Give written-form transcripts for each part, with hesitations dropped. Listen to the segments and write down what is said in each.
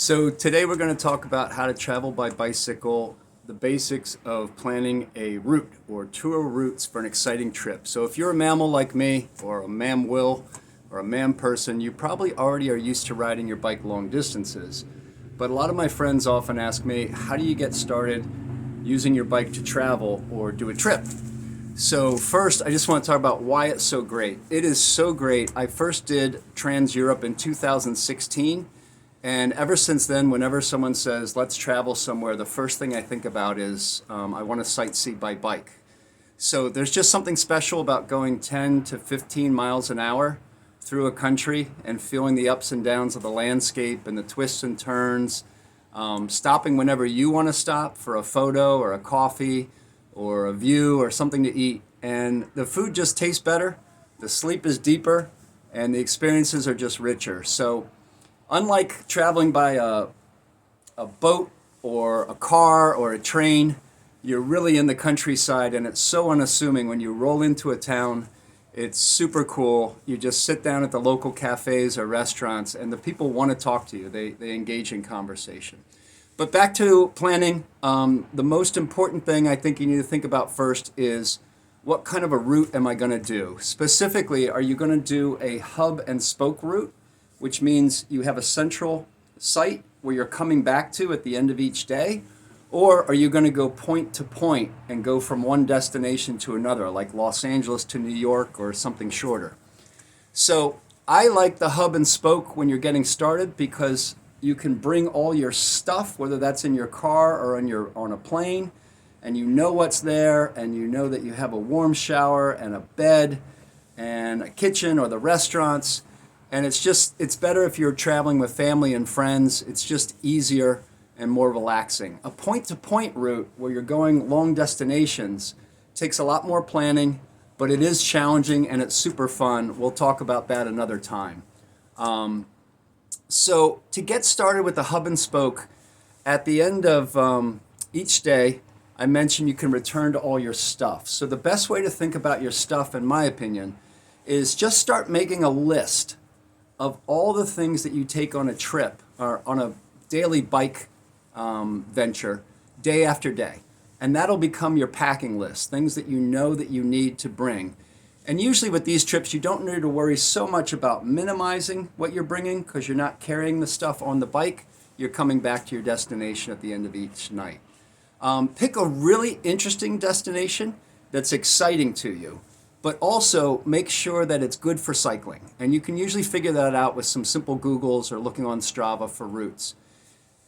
So today we're going to talk about how to travel by bicycle, the basics of planning a route or tour routes for an exciting trip. So if you're a mammal like me, or a MAMIL, or a MAM person, you probably already are used to riding your bike long distances. But a lot of my friends often ask me, how do you get started using your bike to travel or do a trip? So first, I just want to talk about why it's so great. It is so great. I first did TransEurope in 2016. And ever since then, whenever someone says, let's travel somewhere, the first thing I think about is I want to sightsee by bike. So there's just something special about going 10 to 15 miles an hour through a country and feeling the ups and downs of the landscape and the twists and turns, stopping whenever you want to stop for a photo or a coffee or a view or something to eat. And the food just tastes better, the sleep is deeper, and the experiences are just richer. So unlike traveling by a boat or a car or a train, you're really in the countryside, and it's so unassuming. When you roll into a town, it's super cool. You just sit down at the local cafes or restaurants, and the people want to talk to you. They engage in conversation. But back to planning, the most important thing I think you need to think about first is, what kind of a route am I going to do? Specifically, are you going to do a hub and spoke route, which means you have a central site where you're coming back to at the end of each day? Or are you going to go point to point and go from one destination to another, like Los Angeles to New York or something shorter? So I like the hub and spoke when you're getting started, because you can bring all your stuff, whether that's in your car or on a plane, and you know what's there, and you know that you have a warm shower and a bed and a kitchen or the restaurants. And it's better if you're traveling with family and friends. It's just easier and more relaxing. A point-to-point route where you're going long destinations takes a lot more planning, but it is challenging and it's super fun. We'll talk about that another time. So to get started with the hub and spoke, at the end of each day, I mentioned you can return to all your stuff. So the best way to think about your stuff, in my opinion, is just start making a list of all the things that you take on a trip or on a daily bike venture, day after day. And that'll become your packing list, things that you know that you need to bring. And usually with these trips, you don't need to worry so much about minimizing what you're bringing, because you're not carrying the stuff on the bike. You're coming back to your destination at the end of each night. Pick a really interesting destination that's exciting to you, but also make sure that it's good for cycling. And you can usually figure that out with some simple Googles or looking on Strava for routes.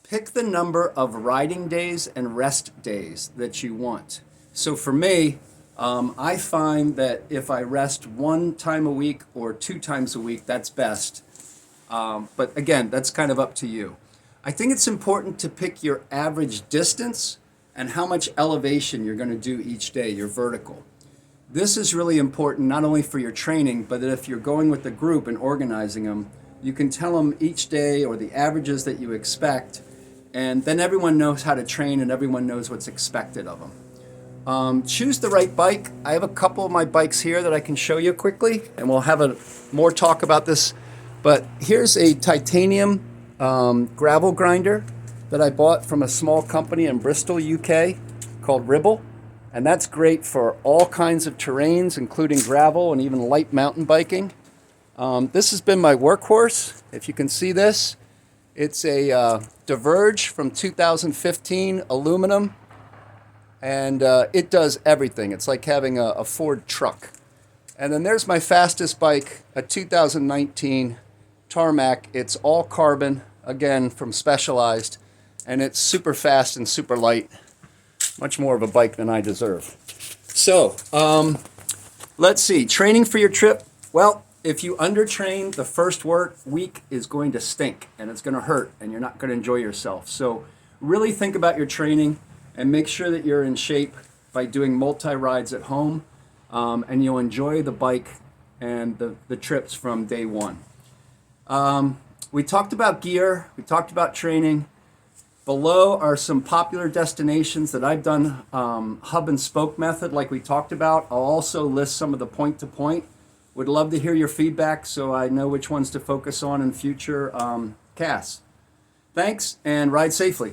Pick the number of riding days and rest days that you want. So for me, I find that if I rest one time a week or 2 times a week, that's best. But again, that's kind of up to you. I think it's important to pick your average distance and how much elevation you're going to do each day, your vertical. This is really important not only for your training, but that if you're going with the group and organizing them, you can tell them each day or the averages that you expect, and then everyone knows how to train and everyone knows what's expected of them. Choose the right bike. I have a couple of my bikes here that I can show you quickly, and we'll have more talk about this. But here's a titanium gravel grinder that I bought from a small company in Bristol, UK, called Ribble. And that's great for all kinds of terrains, including gravel and even light mountain biking. This has been my workhorse. If you can see this, it's a Diverge from 2015, aluminum, and it does everything. It's like having a Ford truck. And then there's my fastest bike, a 2019 Tarmac. It's all carbon, again, from Specialized, and it's super fast and super light. Much more of a bike than I deserve. So, let's see. Training for your trip. Well, if you undertrain, the first week is going to stink, and it's going to hurt, and you're not going to enjoy yourself. So really think about your training and make sure that you're in shape by doing multi-rides at home, and you'll enjoy the bike and the trips from day one. We talked about gear. We talked about training. Below are some popular destinations that I've done hub and spoke method like we talked about. I'll also list some of the point-to-point. Would love to hear your feedback so I know which ones to focus on in future casts. Thanks, and ride safely.